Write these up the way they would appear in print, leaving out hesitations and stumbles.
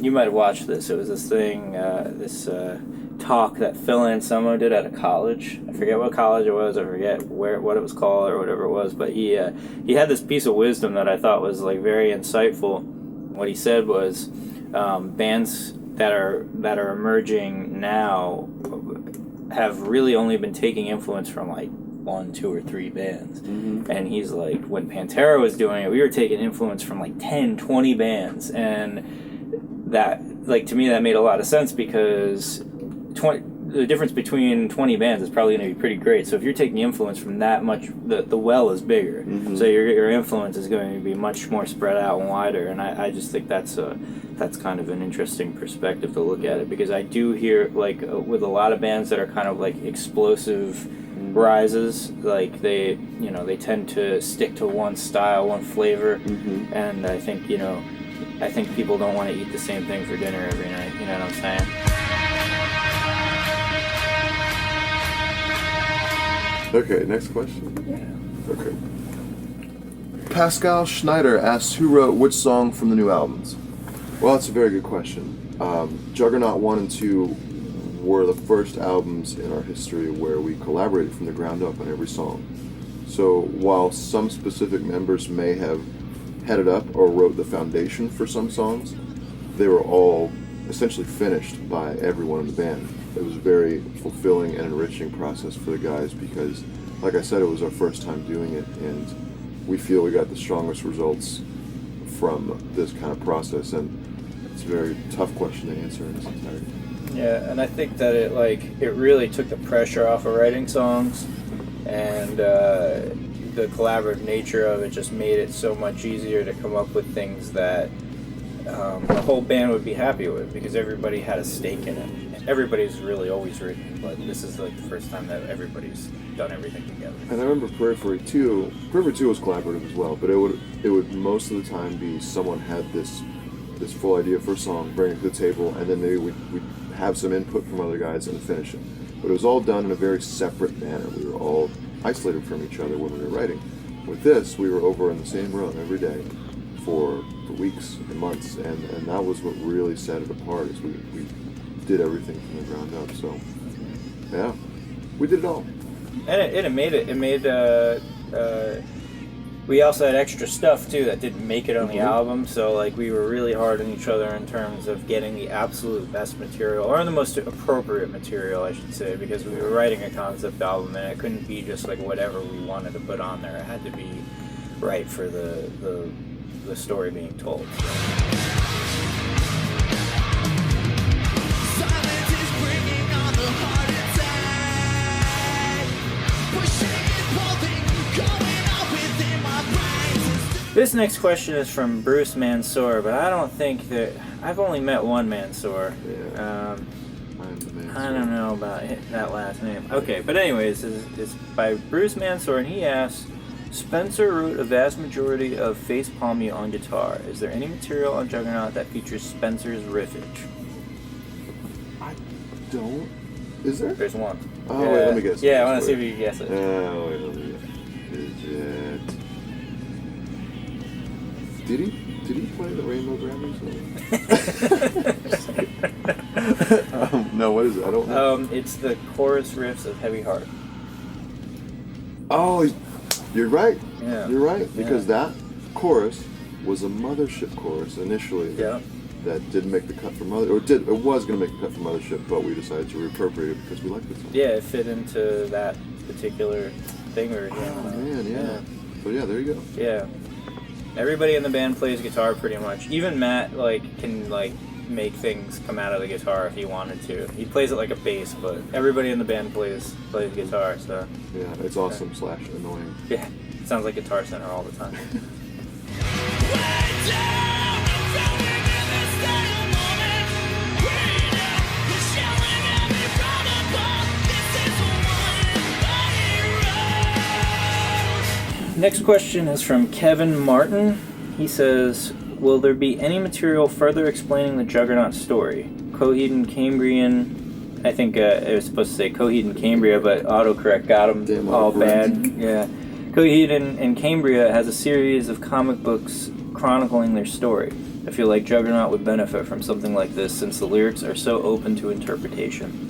You might have watched this. It was this thing, talk that Phil Anselmo did at a college. I forget what college it was. I forget what it was called or whatever it was. But he had this piece of wisdom that I thought was like very insightful. What he said was, bands that are emerging now have really only been taking influence from like 1, 2, or 3 bands. Mm-hmm. And he's like, when Pantera was doing it, we were taking influence from like 10, 20 bands. And that, like, to me, that made a lot of sense because the difference between 20 bands is probably going to be pretty great. So if you're taking influence from that much, the well is bigger. Mm-hmm. So your influence is going to be much more spread out and wider. And I just think that's kind of an interesting perspective to look at it, because I do hear, like, with a lot of bands that are kind of like explosive rises, like they tend to stick to one style, one flavor. Mm-hmm. And I think people don't want to eat the same thing for dinner every night. You know what I'm saying? Okay, next question. Yeah. Okay. Pascal Schneider asks, who wrote which song from the new albums? Well, that's a very good question. Juggernaut 1 and 2 were the first albums in our history where we collaborated from the ground up on every song. So while some specific members may have headed up or wrote the foundation for some songs, they were all essentially finished by everyone in the band. It was a very fulfilling and enriching process for the guys because, like I said, it was our first time doing it, and we feel we got the strongest results from this kind of process, and it's a very tough question to answer in its entirety. Yeah, and I think that it really took the pressure off of writing songs, and the collaborative nature of it just made it so much easier to come up with things that the whole band would be happy with, because everybody had a stake in it. Everybody's really always written, but this is like the first time that everybody's done everything together. And I remember Periphery 2. Periphery 2 was collaborative as well, but it would most of the time be someone had this full idea for a song, bring it to the table, and then maybe we'd have some input from other guys and finish it. But it was all done in a very separate manner. We were all isolated from each other when we were writing. With this, we were over in the same room every day for weeks and months, and that was what really set it apart, is we did everything from the ground up. So yeah, we did it all. And we also had extra stuff too that didn't make it on the album, so like we were really hard on each other in terms of getting the absolute best material, or the most appropriate material, I should say, because we were writing a concept album and it couldn't be just like whatever we wanted to put on there. It had to be right for the story being told. This next question is from Bruce Mansour, but I don't think that... I've only met one Mansour. Yeah. I don't know about that last name. Okay, but anyways, it's by Bruce Mansour, and he asks, Spencer wrote a vast majority of Face Palm You on guitar. Is there any material on Juggernaut that features Spencer's riffage? I don't... Is there? There's one. Oh, wait, let me guess. Yeah, I want to see if you can guess it. Oh, wait, let me guess. Is it... Did he play the Rainbow Grammys? No, what is it? I don't know. It's the chorus riffs of Heavy Heart. Oh, you're right. Yeah. You're right, because that chorus was a Mothership chorus initially. Yeah. That didn't make the cut for Mothership. It was going to make the cut for Mothership, but we decided to reappropriate it because we liked it so much. Yeah, it fit into that particular thing we were doing. Oh, man, yeah. So yeah, there you go. Yeah. Everybody in the band plays guitar pretty much. Even Matt can make things come out of the guitar if he wanted to. He plays it like a bass, but everybody in the band plays guitar, so yeah, it's awesome / annoying. Yeah. It sounds like Guitar Center all the time. Next question is from Kevin Martin. He says, will there be any material further explaining the Juggernaut story? Coheed and Cambrian, I think it was supposed to say Coheed and Cambria, but autocorrect got them all bad. Yeah. Coheed and Cambria has a series of comic books chronicling their story. I feel like Juggernaut would benefit from something like this since the lyrics are so open to interpretation.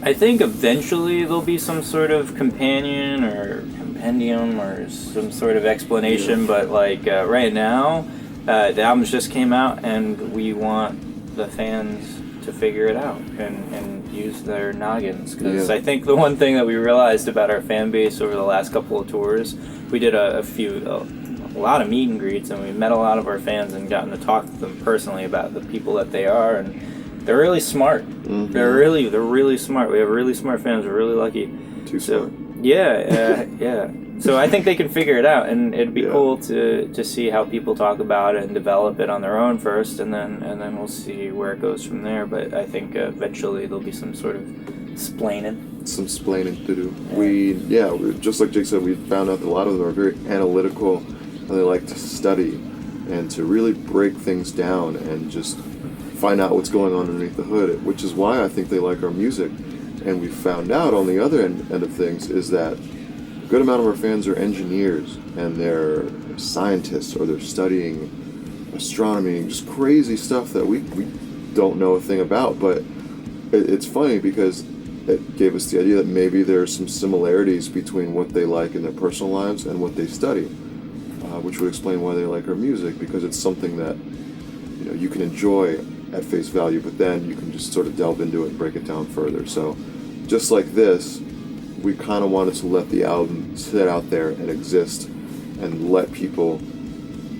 I think eventually there'll be some sort of companion or compendium or some sort of explanation, but like right now, the albums just came out and we want the fans to figure it out and use their noggins. Because I think the one thing that we realized about our fan base over the last couple of tours, we did a lot of meet and greets and we met a lot of our fans and gotten to talk to them personally about the people that they are, and they're really smart. Mm-hmm. They're really smart. We have really smart fans. We're really lucky. Too smart. Yeah. So I think they can figure it out, and it'd be cool to see how people talk about it and develop it on their own first, and then we'll see where it goes from there. But I think eventually there'll be some sort of splaining. Some splaining to do. We just like Jake said, we found out that a lot of them are very analytical, and they like to study and to really break things down and just find out what's going on underneath the hood, which is why I think they like our music. And we found out on the other end of things is that a good amount of our fans are engineers and they're scientists, or they're studying astronomy and just crazy stuff that we don't know a thing about. But it's funny because it gave us the idea that maybe there's some similarities between what they like in their personal lives and what they study, which would explain why they like our music, because it's something that you can enjoy at face value, but then you can just sort of delve into it and break it down further. So just like this, we kind of wanted to let the album sit out there and exist and let people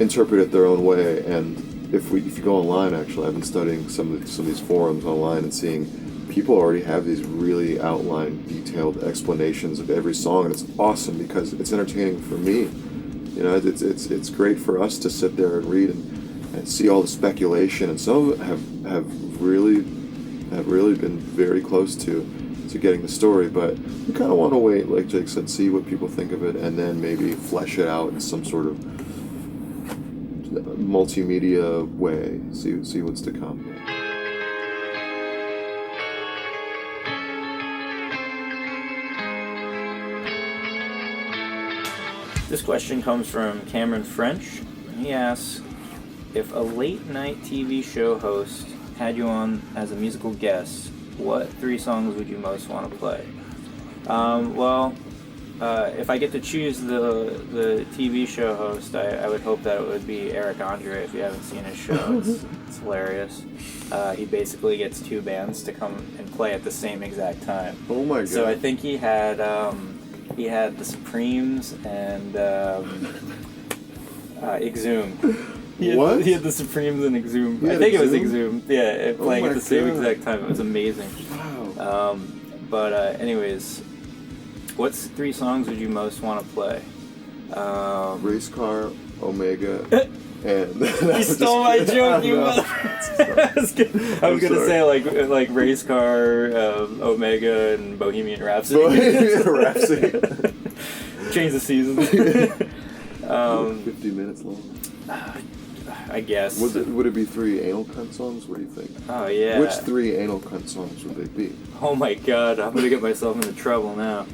interpret it their own way. And if you go online, actually, I've been studying some of these forums online and seeing people already have these really outlined, detailed explanations of every song, and it's awesome because it's entertaining for me. It's great for us to sit there and read and see all the speculation, and some of it have really been very close to getting the story, but we kind of want to wait, like Jake said, see what people think of it, and then maybe flesh it out in some sort of multimedia way, see what's to come. This question comes from Cameron French. He asks, if a late-night TV show host had you on as a musical guest, what 3 songs would you most want to play? If I get to choose the TV show host, I would hope that it would be Eric Andre. If you haven't seen his show, it's hilarious. He basically gets 2 bands to come and play at the same exact time. Oh my god! So I think he had the Supremes and Exhumed. He had the Supremes and Exhumed. I think it was Exhumed. Yeah, playing at the same exact time. It was amazing. Wow. Anyways, what's 3 songs would you most want to play? Race Car, Omega, and... You stole my joke, you I was gonna say like Race Car, Omega, and Bohemian Rhapsody. Bohemian Rhapsody. Change the season. 50 minutes long. I guess. Would it be 3 anal cunt songs? What do you think? Oh, yeah. Which 3 anal cunt songs would they be? Oh my god, I'm gonna get myself into trouble now.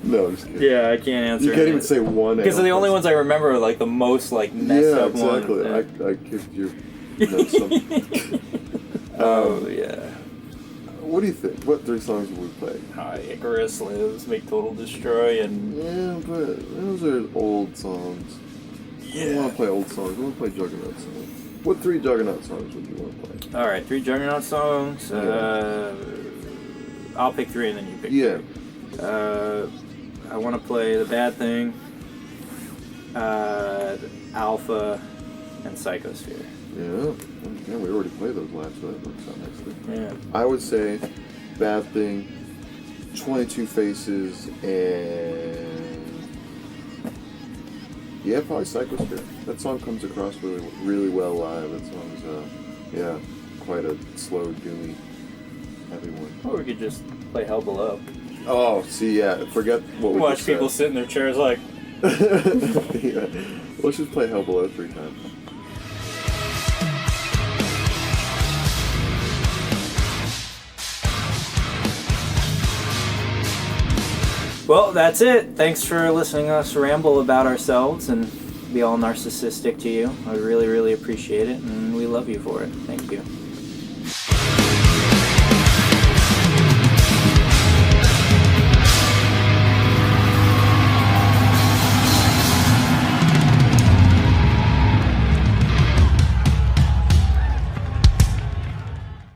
No, I'm just kidding. Yeah, I can't answer. You can't even say one. Because the only ones I remember are like the most like messed up exactly. ones. Yeah, I kicked your nuts up. Oh yeah. What do you think? What 3 songs would we play? Icarus Lives, Make Total Destroy, and... Yeah, but those are old songs. Yeah. I don't want to play old songs. I want to play Juggernaut songs. What 3 Juggernaut songs would you want to play? Alright, 3 Juggernaut songs. Yeah. I'll pick 3 and then you pick 3. I want to play The Bad Thing, Alpha, and Psychosphere. Yeah, we already played those last, so that works out nicely. Yeah. I would say Bad Thing, 22 Faces, and probably Psychosphere. That song comes across really well live. That song's quite a slow, doomy, heavy one. Or we could just play Hell Below. Oh, see, forget what we watch people sit in their chairs like... Yeah. Let's just play Hell Below 3 times. Well, that's it. Thanks for listening to us ramble about ourselves, and be all narcissistic to you. I really, really appreciate it, and we love you for it. Thank you.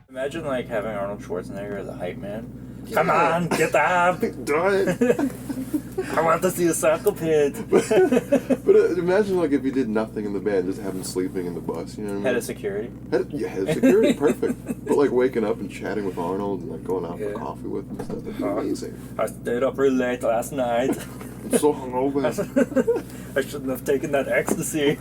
Imagine like having Arnold Schwarzenegger as a hype man. Come on, get up! Do it! I want to see a circle pit. But imagine like if you did nothing in the band, just have him sleeping in the bus. You know what I mean? Head of security. Head of security, perfect. But like waking up and chatting with Arnold and like going out for coffee with him and stuff, that'd be amazing. I stayed up really late last night. I'm so hungover. I shouldn't have taken that ecstasy.